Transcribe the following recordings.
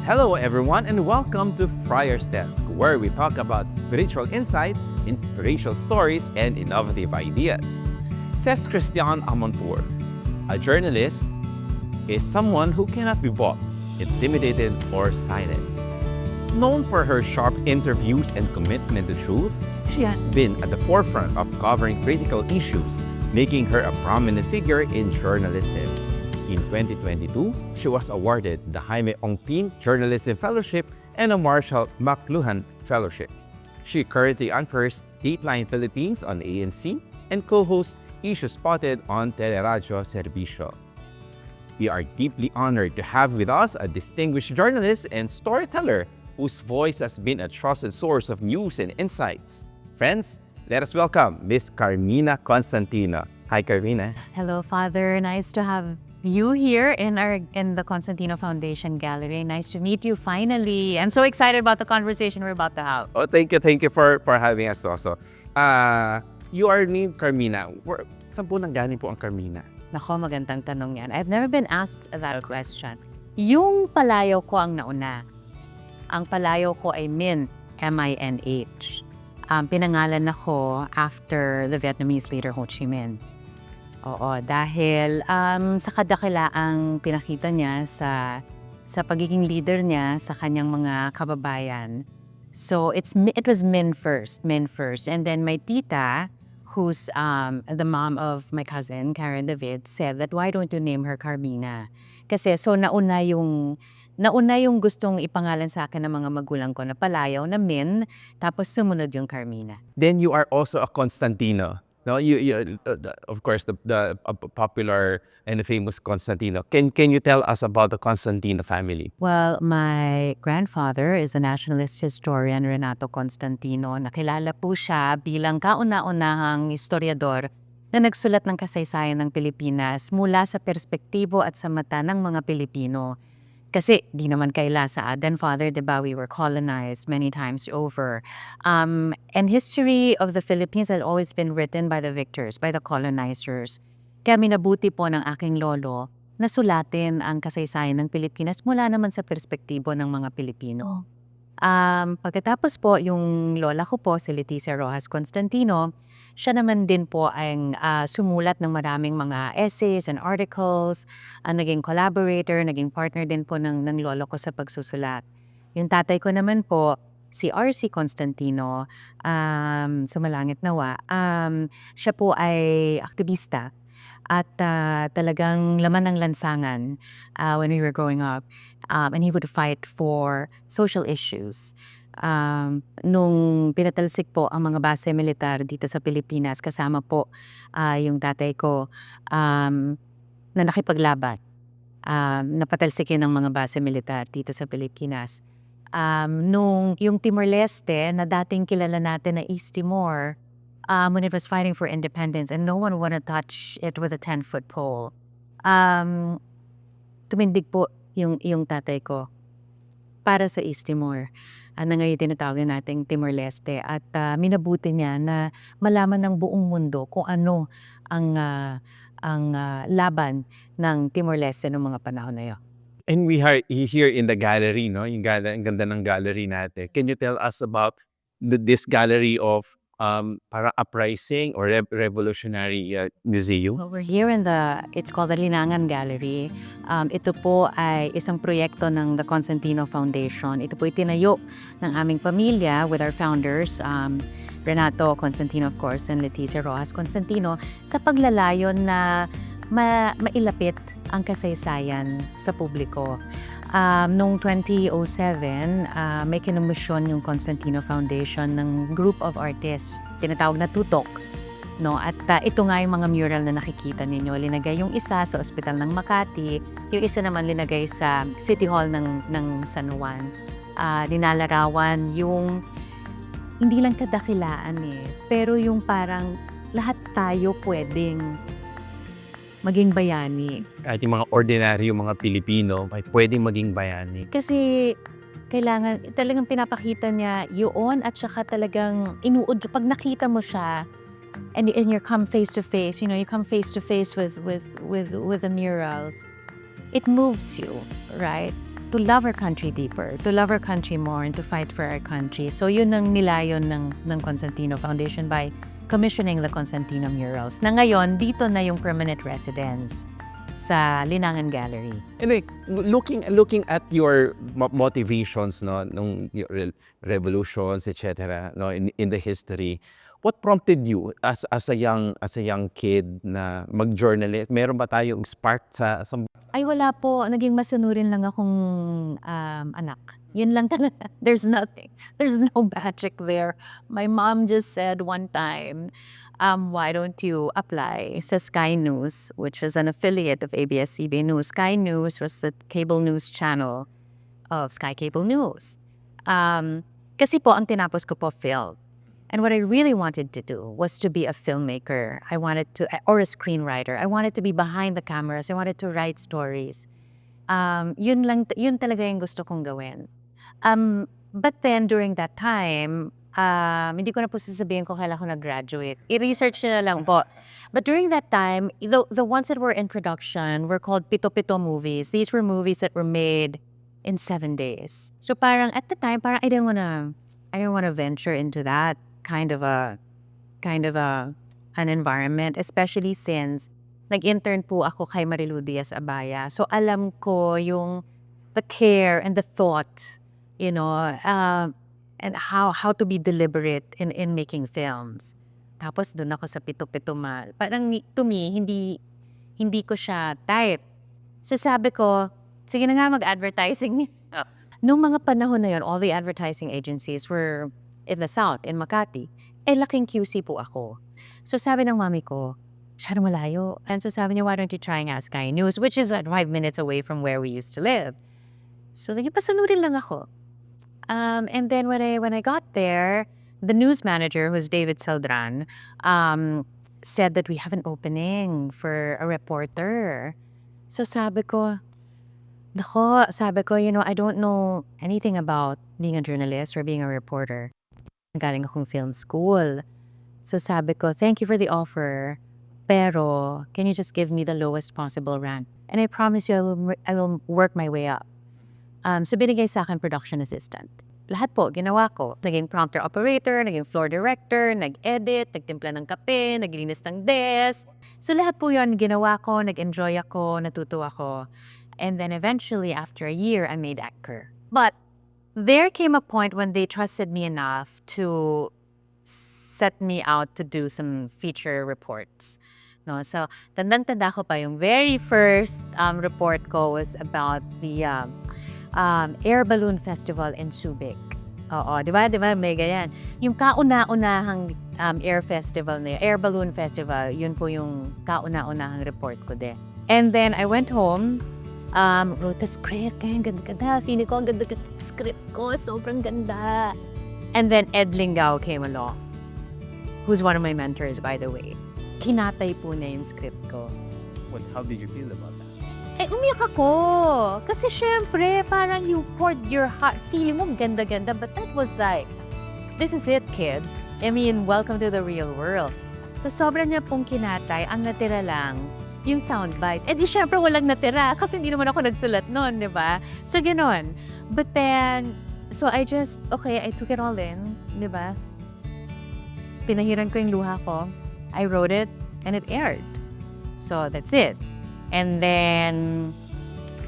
Hello everyone and welcome to FRIAR'S Desk, where we talk about spiritual insights, inspirational stories, and innovative ideas. Says Christian Amontour, a journalist is someone who cannot be bought, intimidated, or silenced. Known for her sharp interviews and commitment to truth, she has been at the forefront of covering critical issues, making her a prominent figure in journalism. In 2022, she was awarded the Jaime Ongpin Journalism Fellowship and a Marshall McLuhan Fellowship. She currently anchors Dateline Philippines on ANC and co-hosts Issue Spotted on Teleradyo Servicio. We are deeply honored to have with us a distinguished journalist and storyteller whose voice has been a trusted source of news and insights. Friends, let us welcome Miss Karmina Constantino. Hi, Karmina. Hello, Father. Nice to have you here in the Constantino Foundation Gallery. Nice to meet you finally. I'm so excited about the conversation we're about to have. Oh, thank you for having us also. You are named Karmina. Saan po nanggaling po ang Karmina? Nako, magandang tanong yan. I've never been asked that question. Yung palayaw ko ang nauna. Ang palayaw ko ay Min, M-I-N-H. Pinangalan ako after the Vietnamese leader Ho Chi Minh. Oo, dahil sa kadakilaang pinakita niya sa pagiging leader niya sa kanyang mga kababayan. So it was Min first. And then my tita, who's the mom of my cousin, Karen David, said that why don't you name her Karmina? Kasi so nauna yung gustong ipangalan sa akin ng mga magulang ko na palayaw na Min, tapos sumunod yung Karmina. Then you are also a Constantino. No, of course, the popular and famous Constantino. Can you tell us about the Constantino family? Well, my grandfather is a nationalist historian, Renato Constantino. Nakilala po siya bilang kauna-unahang historiador na nagsulat ng kasaysayan ng Pilipinas mula sa perspektibo at sa mata ng mga Pilipino. Kasi di naman kaila sa atin, Father, diba, we were colonized many times over. And history of the Philippines had always been written by the victors, by the colonizers. Kaya minabuti po ng aking lolo na sulatin ang kasaysayan ng Pilipinas mula naman sa perspektibo ng mga Pilipino. Pagkatapos po, yung lola ko po, si Leticia Rojas Constantino, siya naman din po ay sumulat ng maraming mga essays and articles, naging collaborator, naging partner din po ng lolo ko sa pagsusulat. Yung tatay ko naman po, si R.C. Constantino, sumalangit nawa, siya po ay aktivista at talagang laman ng lansangan when we were growing up. And he would fight for social issues. Nung pinatalsik po ang mga base militar dito sa Pilipinas, kasama po yung tatay ko na nakipaglaban. Napatalsikin ng mga base militar dito sa Pilipinas. Nung yung Timor-Leste na dating kilala natin na East Timor, when it was fighting for independence and no one wanna touch it with a 10-foot pole, tumindig po yung tatay ko para sa East Timor. Na ngayon tinatawag nating Timor-Leste at minabuti niya na malaman ng buong mundo kung ano ang laban ng Timor-Leste noong mga panahon na yun. And we are here in the gallery, no? Ang ganda ng gallery natin. Can you tell us about this gallery of para uprising or revolutionary museum? Well, we're here in it's called the Linangan Gallery. Ito po ay isang proyekto ng the Constantino Foundation. Ito po itinayo ng aming pamilya with our founders, Renato Constantino, of course, and Leticia Rojas Constantino, sa paglalayon na mailapit ang kasaysayan sa publiko. Noong 2007, may kinomisyon yung Constantino Foundation ng group of artists, tinatawag na Tutok. No? At ito nga yung mga mural na nakikita ninyo. Linagay yung isa sa Ospital ng Makati, yung isa naman linagay sa City Hall ng San Juan. Dinalarawan yung hindi lang kadakilaan pero yung parang lahat tayo pwedeng maging bayani. Kahit yung mga ordinaryo, mga Pilipino, ay pwedeng maging bayani. Kasi kailangan, talagang pinapakita niya yun at saka talagang inuud. Pag nakita mo siya, and you come face to face, you come face to face with the murals, it moves you, right? to love our country deeper, to love our country more, and to fight for our country. So yun ang nilayon ng Constantino Foundation by commissioning the Constantino murals. Na ngayon, dito na yung permanent residence sa Linangan Gallery. Anyway, looking at your motivations, no, nung revolutions, etc., no, in the history, what prompted you as a young kid na mag-journalist? Meron ba tayong spark sa Ay wala po, naging masunurin lang akong anak. Yun lang talaga. There's nothing. There's no magic there. My mom just said one time, why don't you apply sa Sky News, which was an affiliate of ABS-CBN News. Sky News was the cable news channel of Sky Cable News. Kasi po, ang tinapos ko po film. And what I really wanted to do was to be a filmmaker. I wanted to, or a screenwriter. I wanted to be behind the cameras. I wanted to write stories. Yun talaga yung gusto kong gawin. But then during that time, hindi ko na po sasabihin kung kailan ko nag-graduate. I-research nyo na lang po. But during that time, the ones that were in production were called Pito-Pito movies. These were movies that were made in 7 days. So parang at the time, parang I didn't wanna venture into that kind of an environment, especially since nag-intern po ako kay Marilu Diaz-Abaya. So alam ko yung the care and the thought, you know, and how to be deliberate in making films. Tapos doon ako sa Pito-Pito mal. Parang to me, hindi ko siya type. So sabi ko, sige na nga mag-advertising. Nung mga panahon na yun, all the advertising agencies were in the South, in Makati. Laking QC po ako. So sabi ng mami ko, masyadong malayo. And so sabi niya, why don't you try nga Sky News, which is 5 minutes away from where we used to live. So naging pasunurin lang ako. And then when I got there, the news manager, who's David Saldran, said that we have an opening for a reporter. So sabi ko, you know, I don't know anything about being a journalist or being a reporter. Galing akong film school. So sabi ko, thank you for the offer, pero can you just give me the lowest possible rank? And I promise you, I will work my way up. So binigay sa akin production assistant. Lahat po, ginawa ko. Naging prompter operator, naging floor director, nag-edit, nagtimpla ng kape, naglinis ng desk. So lahat po yun ginawa ko, nag-enjoy ako, natuto ako. And then eventually, after a year, I made anchor. But there came a point when they trusted me enough to set me out to do some feature reports. No, so tandang-tanda ko pa yung very first report ko was about the Air Balloon Festival in Subic. Oo, di ba? May ganyan. Yung kauna-unahang air festival na Air Balloon Festival, yun po yung kauna-unahang report ko din. And then I went home, wrote a script, kaya ang ganda-ganda. Feeling ko ang ganda-ganda script ko, sobrang ganda. And then Ed Lingao came along, who's one of my mentors, by the way. Kinatay po na yung script ko. How did you feel about that? Umiyak ako. Kasi syempre, parang you poured your heart. Feeling mo ganda-ganda, but that was like, this is it, kid. I mean, welcome to the real world. So sobrang niya pong kinatay, ang natira lang, yung soundbite. Di syempre walang natira kasi hindi naman ako nagsulat nun, di ba? So gano'n. But then, so I took it all in, di ba? Pinahiran ko yung luha ko. I wrote it and it aired. So that's it. And then,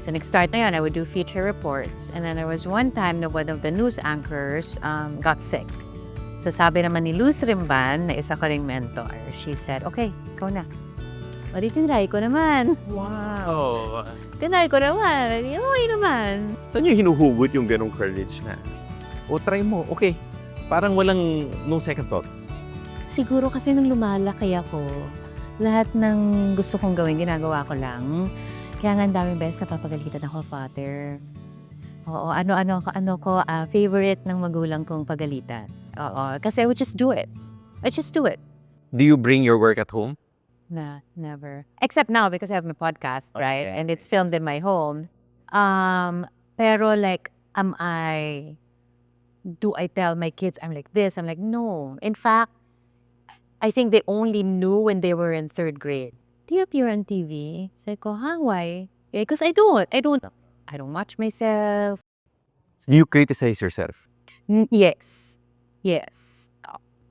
so nag-start na yun, I would do feature reports. And then there was one time na one of the news anchors got sick. So sabi naman ni Luz Rimban, na isa ko ring mentor, she said, okay, ikaw na. O di tinry ko naman. Wow! Tinry ko naman. Okay naman. Saan yung hinuhugot yung ganong courage na? O try mo, okay. Parang walang no second thoughts. Siguro kasi nung lumalaki ako, lahat ng gusto kong gawin, ginagawa ko lang. Kaya nga ang daming beses napapagalitan ako, Father. Oo, ano ko, favorite ng magulang kong pagalitan. Oo, kasi I would just do it. I just do it. Do you bring your work at home? Nah, never. Except now because I have my podcast, right? Okay. And it's filmed in my home. Pero like, do I tell my kids I'm like this? I'm like, no. In fact, I think they only knew when they were in 3rd grade. Do you appear on TV? Sabi ko, why? Because I don't. I don't watch myself. You criticize yourself. Yes. Yes.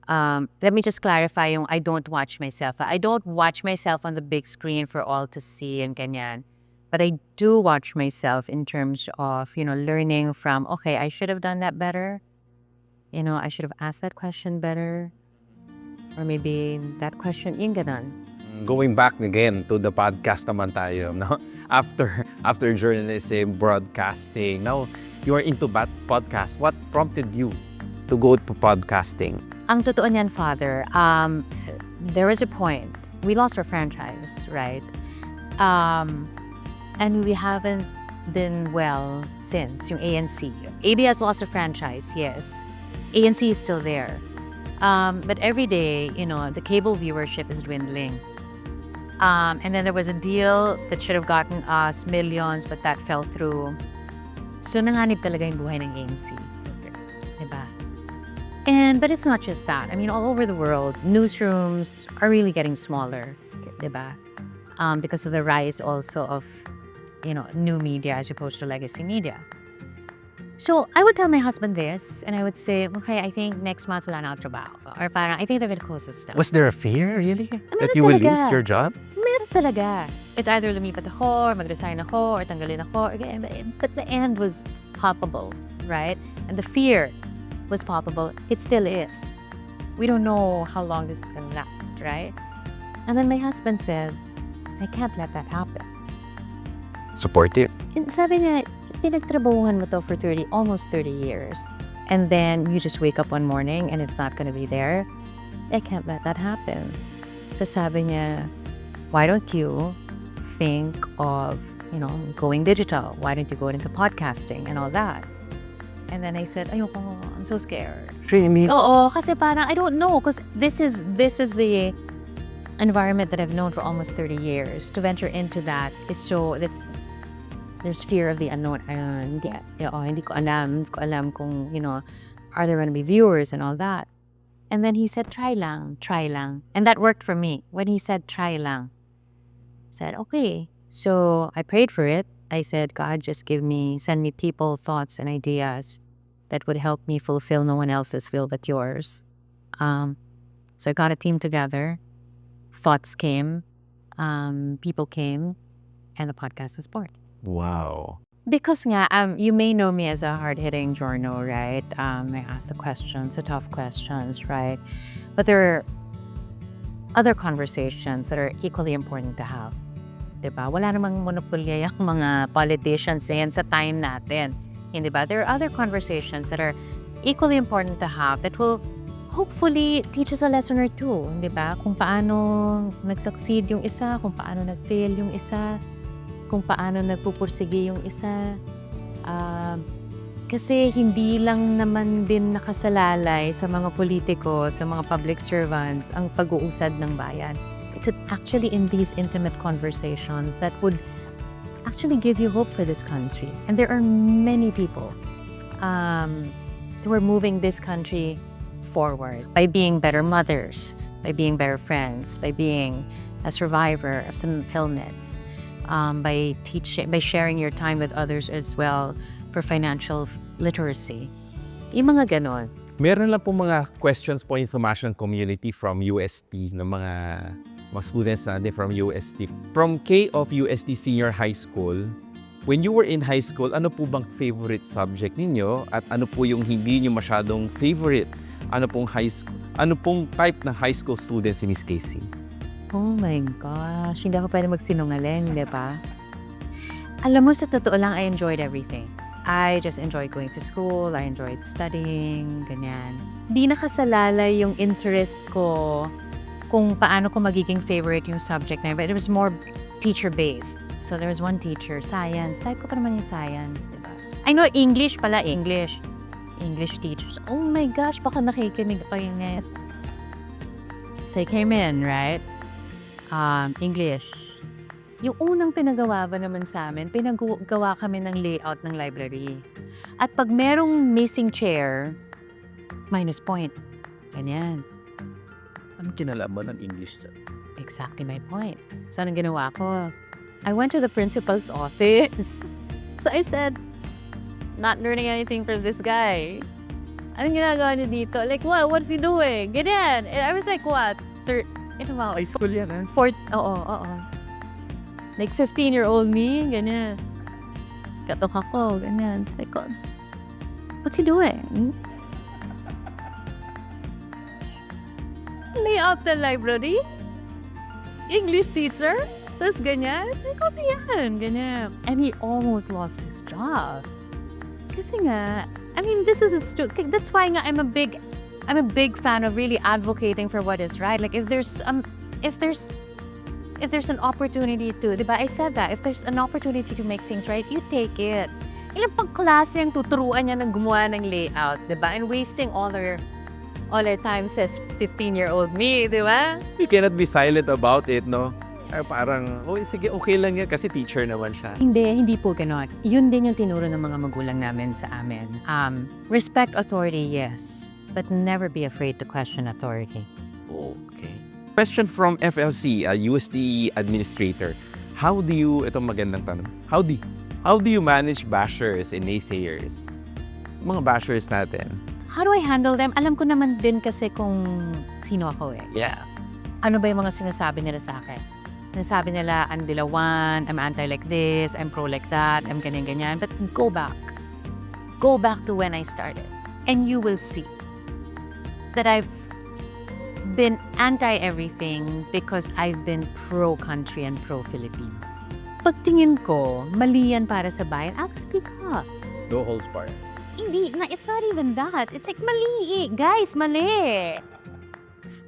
Let me just clarify yung I don't watch myself. I don't watch myself on the big screen for all to see and ganyan. But I do watch myself in terms of, learning from, okay, I should have done that better. I should have asked that question better. Or maybe that question, yung ganon. Going back again to the podcast naman tayo, no? After journalism, broadcasting, now you are into podcast. What prompted you to go to podcasting? Ang totoo niyan, Father, there was a point. We lost our franchise, right? And we haven't been well since, yung ANC. AB has lost a franchise, yes. ANC is still there. But every day, the cable viewership is dwindling. And then there was a deal that should have gotten us millions, but that fell through. So nanganib talaga yung buhay ng ANC. Diba? But it's not just that. I mean, all over the world, newsrooms are really getting smaller. Diba? Because of the rise also of, new media as opposed to legacy media. So I would tell my husband this, and I would say, okay, I think next month wala na ako trabaho. Or parang, I think they're gonna close this down. Was there a fear, really? Meron That you will talaga. lose your job? Meron talaga. It's either lumipat ako, or mag-resign ako, or tanggalin ako. But the end was palpable, right? And the fear was palpable. It still is. We don't know how long this is gonna last, right? And then my husband said, I can't let that happen. Supportive. And sabi niya, pinagtrabahuhan mo to for almost 30 years. And then you just wake up one morning and it's not gonna be there. I can't let that happen. So sabi niya, why don't you think of, going digital? Why don't you go into podcasting and all that? And then I said, ayoko, I'm so scared. Really? Oo, kasi parang, I don't know, because this is the environment that I've known for almost 30 years. To venture into that is so, there's fear of the unknown. Hindi ko alam kung, are there going to be viewers and all that. And then he said, try lang. And that worked for me. When he said, try lang, I said, okay. So I prayed for it. I said, God, just send me people, thoughts, and ideas that would help me fulfill no one else's will but yours. So I got a team together. Thoughts came, people came, and the podcast was born. Wow. Because nga, you may know me as a hard-hitting journal, right? I ask the questions, the tough questions, right? But there are other conversations that are equally important to have. Diba? Wala namang monopolya yung mga politicians na yan sa time natin. Diba? There are other conversations that are equally important to have that will hopefully teach us a lesson or two. Diba? Kung paano nag-succeed yung isa, kung paano nag-fail yung isa, kung paano nagpupursige yung isa. Kasi hindi lang naman din nakasalalay sa mga politiko, sa mga public servants, ang pag-uusad ng bayan. It's actually in these intimate conversations that would actually give you hope for this country. And there are many people who are moving this country forward by being better mothers, by being better friends, by being a survivor of some illness, by sharing your time with others as well for financial literacy. Yung mga ganon. Meron lang po mga questions po information community from UST ng mga students natin from UST. From K of UST Senior High School, when you were in high school, ano po bang favorite subject ninyo? At ano po yung hindi nyo masyadong favorite? Ano pong type na high school student si Miss Casey? Oh my gosh, hindi ako pwede magsinungaling, di ba? Alam mo, sa totoo lang, I enjoyed everything. I just enjoyed going to school, I enjoyed studying, ganyan. Di nakasalalay yung interest ko kung paano ko magiging favorite yung subject na yun, but it was more teacher-based. So there was one teacher, science. Type ko pa naman yung science, di ba? I know, English pala, English teachers. Oh my gosh, baka nakikinig pa yung guys. So I came in, right? English. Yung unang pinagawa ba naman sa amin, pinagawa kami ng layout ng library. At pag merong missing chair, minus point. Ganyan. Ano kinalaman ng English dyan? Exactly my point. So anong ginawa ko? I went to the principal's office. So I said, not learning anything from this guy. Anong ginagawa niya dito? Like, what? What's he doing? Ganyan. And I was like, what? High school yan, eh? Oo. Like, 15-year-old me, ganyan. Katok ako, ganyan. Sabi ko, what's he doing? Lay out the library? English teacher? Tapos ganyan? Sabi ko, yan, ganyan. And he almost lost his job. Kasi nga, I mean, this is that's why nga I'm a big fan of really advocating for what is right. Like if there's an opportunity to, diba? I said that if there's an opportunity to make things right, you take it. Ilang pang klase ang tuturuan niya ng gumawa ng layout, diba? And wasting all our time says 15-year-old me, diba? You cannot be silent about it, no? Ay, parang, sige, okay lang yan kasi teacher naman siya. Hindi po ganon. Yun din yung tinuro ng mga magulang namin sa amin. Respect authority, yes. But never be afraid to question authority. Okay. Question from FLC, a UST administrator. Itong magandang tanong. How do you manage bashers and naysayers? Mga bashers natin. How do I handle them? Alam ko naman din kasi kung sino ako eh. Yeah. Ano ba yung mga sinasabi nila sa akin? Sinasabi nila, I'm dilawan, I'm anti like this, I'm pro like that, I'm ganyan-ganyan. But go back. Go back to when I started. And you will see that I've been anti-everything because I've been pro-country and pro-Filipino. Pagtingin ko, mali yan para sa bayan, I'll speak up. No holds barred. Hindi, it's not even that. It's like, mali eh. Guys, mali.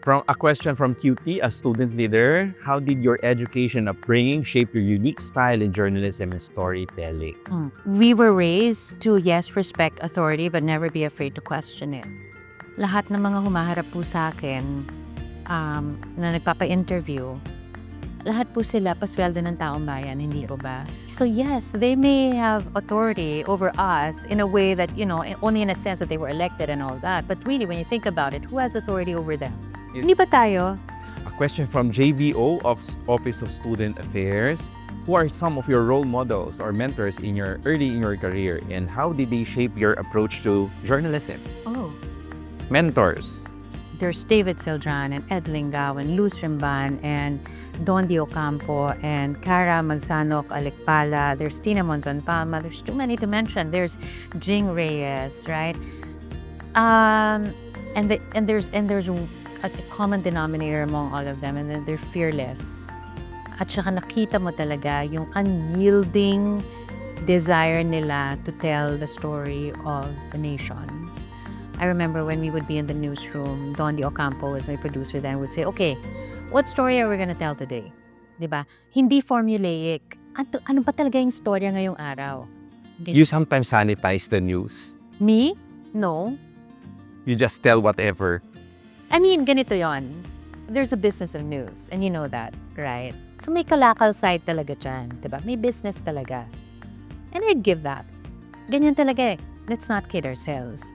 From a question from QT, a student leader, how did your education upbringing shape your unique style in journalism and storytelling? We were raised to, yes, respect authority, but never be afraid to question it. Lahat ng mga humaharap po sa akin na nagpapa-interview, lahat po sila pasweldo ng taong bayan, hindi po ba? So yes, they may have authority over us in a way that, only in a sense that they were elected and all that. But really, when you think about it, who has authority over them? Hindi ba tayo? A question from JVO of Office of Student Affairs. Who are some of your role models or mentors early in your career, and how did they shape your approach to journalism? Oh. Mentors. There's David Sildran and Ed Lingao and Luz Rimban and Don Di Ocampo and Cara Magsanok Alikpala. There's Tina Monzon Palma. There's too many to mention. There's Jing Reyes, right? And there's a common denominator among all of them, and then they're fearless. At saka nakita mo talaga yung unyielding desire nila to tell the story of the nation. I remember when we would be in the newsroom, Don Di Ocampo was my producer then, would say, okay, what story are we gonna tell today? Diba? Hindi formulaic. Ano ba talaga yung storya ngayong araw? You sometimes sanitize the news. Me? No. You just tell whatever. I mean, ganito yon. There's a business of news, and you know that, right? So may kalakal side talaga dyan, diba? May business talaga. And I'd give that. Ganyan talaga eh. Let's not kid ourselves.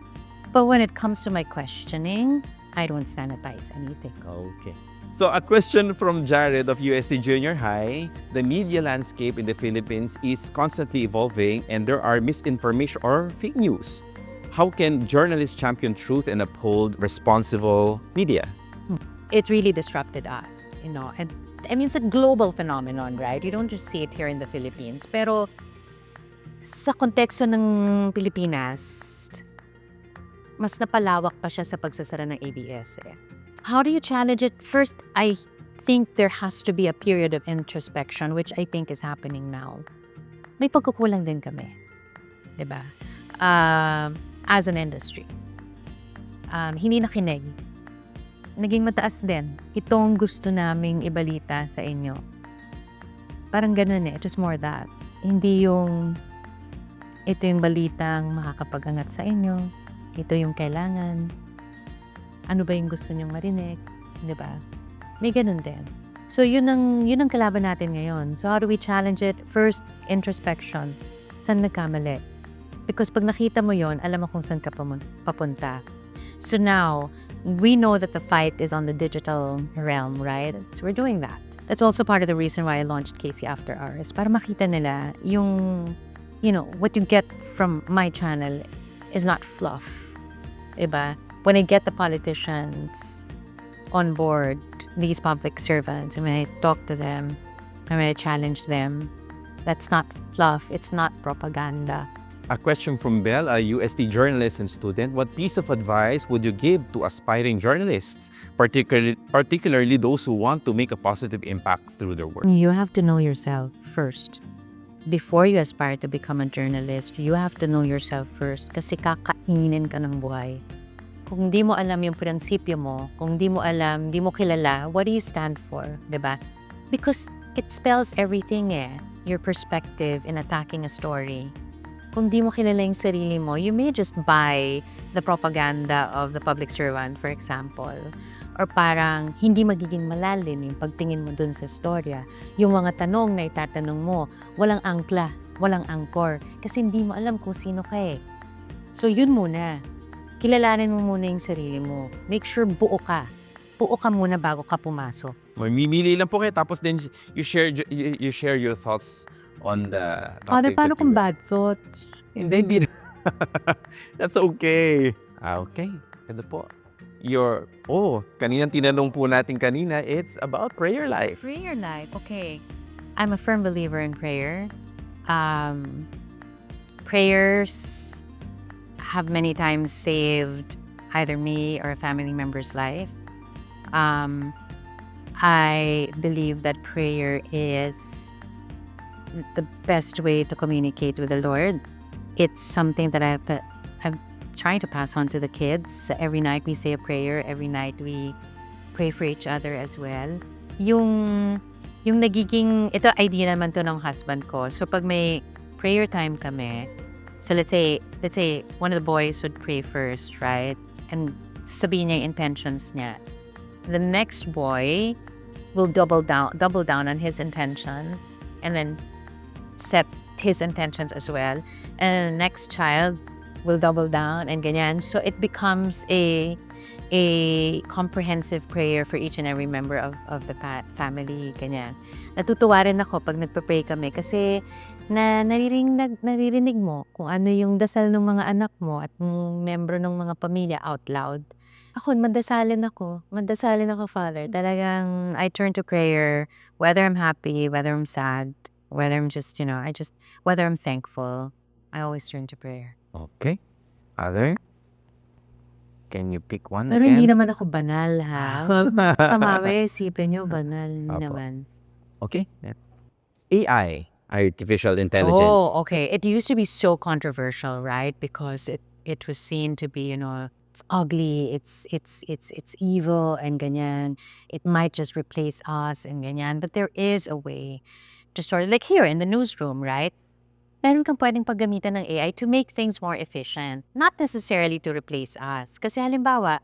But when it comes to my questioning, I don't sanitize anything. Okay. So a question from Jared of UST Junior High. The media landscape in the Philippines is constantly evolving, and there are misinformation or fake news. How can journalists champion truth and uphold responsible media? It really disrupted us, And I mean, it's a global phenomenon, right? You don't just see it here in the Philippines. Pero sa konteksto ng Pilipinas, mas napalawak pa siya sa pagsasara ng ABS. How do you challenge it? First, I think there has to be a period of introspection, which I think is happening now. May pagkukulang din kami, diba? As an industry. Hindi nakinig. Naging mataas din. Itong gusto naming ibalita sa inyo. Parang ganun eh. Just more that. Hindi yung ito yung balitang makakapagangat sa inyo. Ito yung kailangan. Ano ba yung gusto nyong marinig? Diba? May ganun din. So yun ang kalaban natin ngayon. So how do we challenge it? First, introspection. Saan nagkamali? Because pag nakita mo yon, alam mo kung saan ka papunta. So now, we know that the fight is on the digital realm, right? So we're doing that. That's also part of the reason why I launched Casey After Hours. Para makita nila yung what you get from my channel is not fluff. Diba? When I get the politicians on board, these public servants, when I talk to them, when I challenge them, that's not fluff, it's not propaganda. A question from Belle, a UST journalist and student. What piece of advice would you give to aspiring journalists, particularly those who want to make a positive impact through their work? You have to know yourself first. Before you aspire to become a journalist, you have to know yourself first kasi kakainin ka ng buhay. Kung di mo alam yung prinsipyo mo, kung di mo alam, di mo kilala, what do you stand for, diba? Because it spells everything your perspective in attacking a story. Kung di mo kilala yung sarili mo, you may just buy the propaganda of the public servant, for example. Or parang hindi magiging malalim yung pagtingin mo dun sa storya. Yung mga tanong na itatanong mo, walang angkla, walang angkor. Kasi hindi mo alam kung sino ka eh. So yun muna. Kilalanin mo muna yung sarili mo. Make sure buo ka. Buo ka muna bago ka pumasok. Mamimili lang po kayo tapos then you share your thoughts on the topic. Paano kung bad thoughts? Hindi. That's okay. Okay. Ito po. Kaninang tinanong po natin kanina, it's about prayer life. Prayer life, okay. I'm a firm believer in prayer. Prayers have many times saved either me or a family member's life. I believe that prayer is the best way to communicate with the Lord. It's something that I'm trying to pass on to the kids. Every night we say a prayer. Every night we pray for each other as well. Yung nagiging, ito idea naman to ng husband ko. So pag may prayer time kami, so let's say one of the boys would pray first, right? And sabihin niya yung intentions niya. The next boy will double down on his intentions and then set his intentions as well. And the next child will double down and ganyan. So it becomes a comprehensive prayer for each and every member of the family, ganyan. Natutuwa rin ako pag nagpa-pray kami kasi naririnig mo kung ano yung dasal ng mga anak mo at ng membro ng mga pamilya out loud. Ako, mandasalin ako, Father. Talagang I turn to prayer whether I'm happy, whether I'm sad, whether I'm just, whether I'm thankful. I always turn to prayer. Okay. Other? Can you pick one Pero again? hindi naman ako banal, ha? Tamawe, isipin nyo, banal Apo. naman. Okay. AI, artificial intelligence. Oh, okay. It used to be so controversial, right? Because it was seen to be, it's ugly, it's evil and ganyan. It might just replace us and ganyan. But there is a way to sort of, like here in the newsroom, right? Meron kang pwedeng paggamitan ng AI to make things more efficient. Not necessarily to replace us. Kasi halimbawa,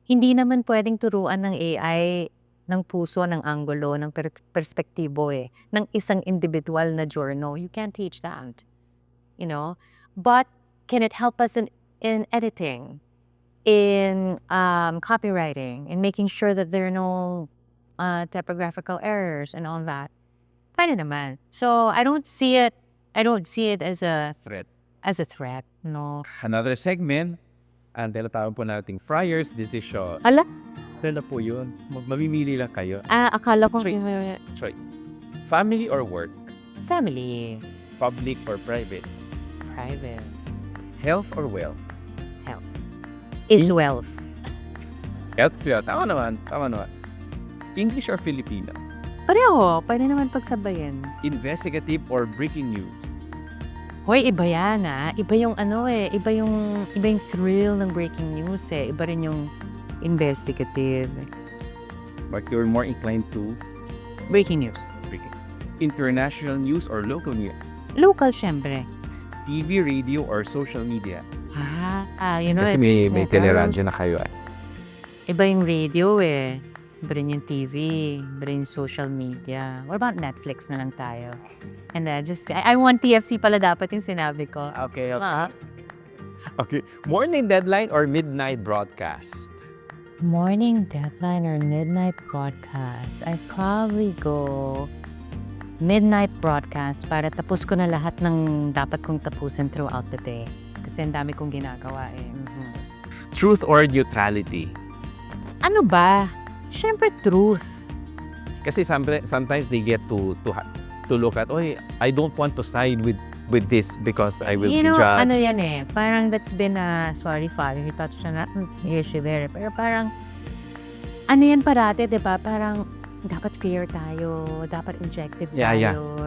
hindi naman pwedeng turuan ng AI ng puso, ng anggulo, ng perspektibo ng isang individual na journo. You can't teach that. But can it help us in editing, in copywriting, in making sure that there are no typographical errors and all that? Pwede naman. So I don't see it as a threat. No. Another segment, ang tinatawag po nating FRIAR'S decision. Ala? Ito na po yun. Mamimili lang kayo. Akala ko Choice. Family or work? Family. Public or private? Private. Health or wealth? Health. Is wealth. Health. Tama naman. English or Filipino? Pareho. Pwede naman pagsabayin. Investigative or breaking news? Hoy, iba yan Iba yung iba yung thrill ng breaking news Iba rin yung investigative. But you're more inclined to Breaking news. international news or local news? Local, syempre. TV, radio, or social media? Kasi may teleradyo na kayo Iba yung radio Iba rin yung TV, iba rin yung social media. What about Netflix na lang tayo? And I want TFC pala dapat yung sinabi ko. Okay. Okay. Morning deadline or midnight broadcast? Morning deadline or midnight broadcast? I'd probably go midnight broadcast para tapos ko na lahat ng dapat kong tapusin throughout the day. Kasi ang dami kong ginagawa eh. Truth or neutrality? Ano ba? Siyempre truth. Kasi sometimes they get to look at, oh, I don't want to side with this because I will be judged. Ano yan eh, parang that's been sorry Father, you touched on that issue there. Pero parang, ano yan parate, di ba? Parang, dapat fair tayo, dapat objective tayo.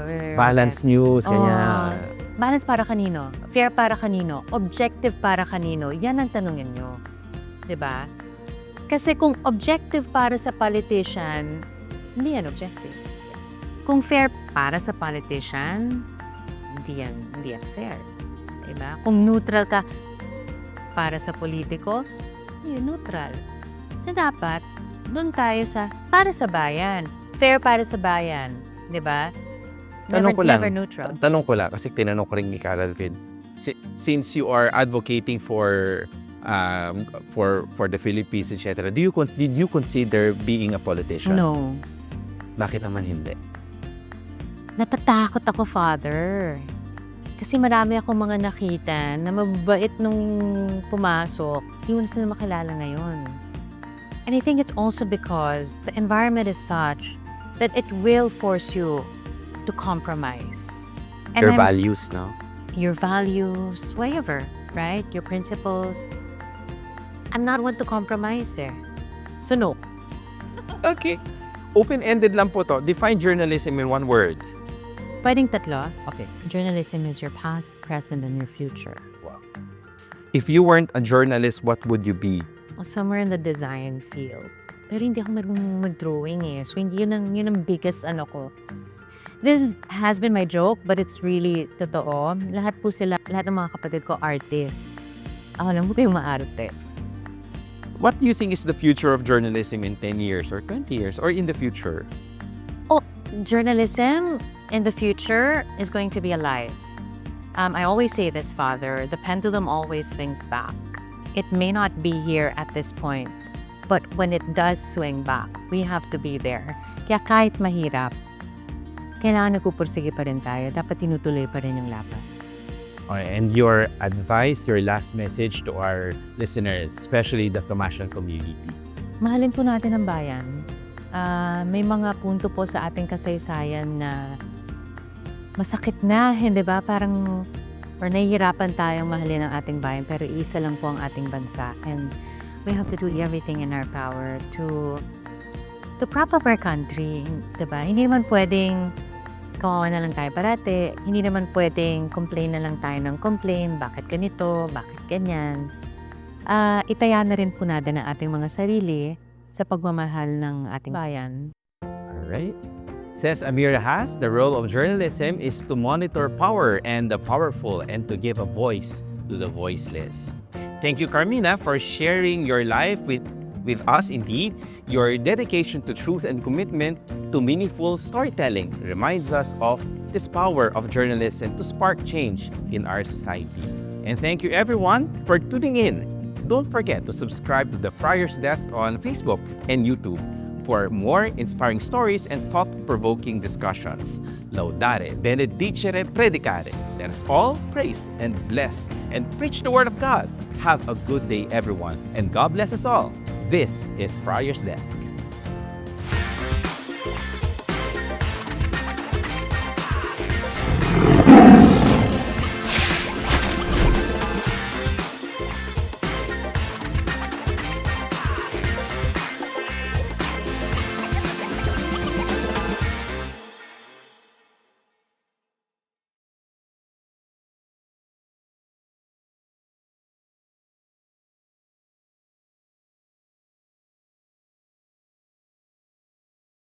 Yeah. Balance news, ganyan. Balance para kanino? Fair para kanino? Objective para kanino? Yan ang tanungin nyo. Di ba? Kasi kung objective para sa politician, hindi yan objective. Kung fair para sa politician, hindi yan fair. Diba? Kung neutral ka para sa politiko, hindi neutral. So dapat, doon tayo sa para sa bayan. Fair para sa bayan. Diba? Never neutral. Tanong ko lang, kasi tinanong ko rin ni Carolyn. Since you are advocating for the Philippines, etc., did you consider being a politician? No. Bakit naman hindi? Natatakot ako, Father. Kasi marami akong mga nakita na mababait nung pumasok, hindi mo na sila makilala ngayon. And I think it's also because the environment is such that it will force you to compromise. And Your values, no? Your values, whatever, right? Your principles. I'm not one to compromise eh. So no. Okay. Open-ended lang po to. Define journalism in one word. Pwedeng tatlo. Okay. Journalism is your past, present, and your future. Wow. If you weren't a journalist, what would you be? Somewhere in the design field. Pero hindi ako mag-drawing eh. So yun ang biggest ko. This has been my joke, but it's really totoo. Lahat ng mga kapatid ko, artists. Ako lang po yung maarte. What do you think is the future of journalism in 10 years or 20 years or in the future? Journalism in the future is going to be alive. I always say this, Father, the pendulum always swings back. It may not be here at this point, but when it does swing back, we have to be there. Kaya kahit mahirap, kailangan nagpupursige pa rin tayo. Dapat tinutuloy pa rin yung laban. And your advice, your last message to our listeners, especially the Comasian community? Mahalin po natin ang bayan. May mga punto po sa ating kasaysayan na masakit na, hindi ba? Parang nahihirapan tayong mahalin ang ating bayan, pero isa lang po ang ating bansa. And we have to do everything in our power to prop up our country, di ba? Hindi naman pwedeng kawawa na lang tayo parate. Hindi naman pwedeng complain na lang tayo ng complain. Bakit ganito? Bakit ganyan? Itaya na rin po natin ang ating mga sarili sa pagmamahal ng ating bayan. Alright. Says Amira Haas, the role of journalism is to monitor power and the powerful and to give a voice to the voiceless. Thank you, Karmina, for sharing your life with us. Indeed, your dedication to truth and commitment to meaningful storytelling reminds us of this power of journalism to spark change in our society. And thank you, everyone, for tuning in. Don't forget to subscribe to the FRIAR'S Desk on Facebook and YouTube for more inspiring stories and thought-provoking discussions. Laudare, benedicere, predicare. Let us all praise and bless and preach the Word of God. Have a good day, everyone, and God bless us all. This is FRIAR'S Desk.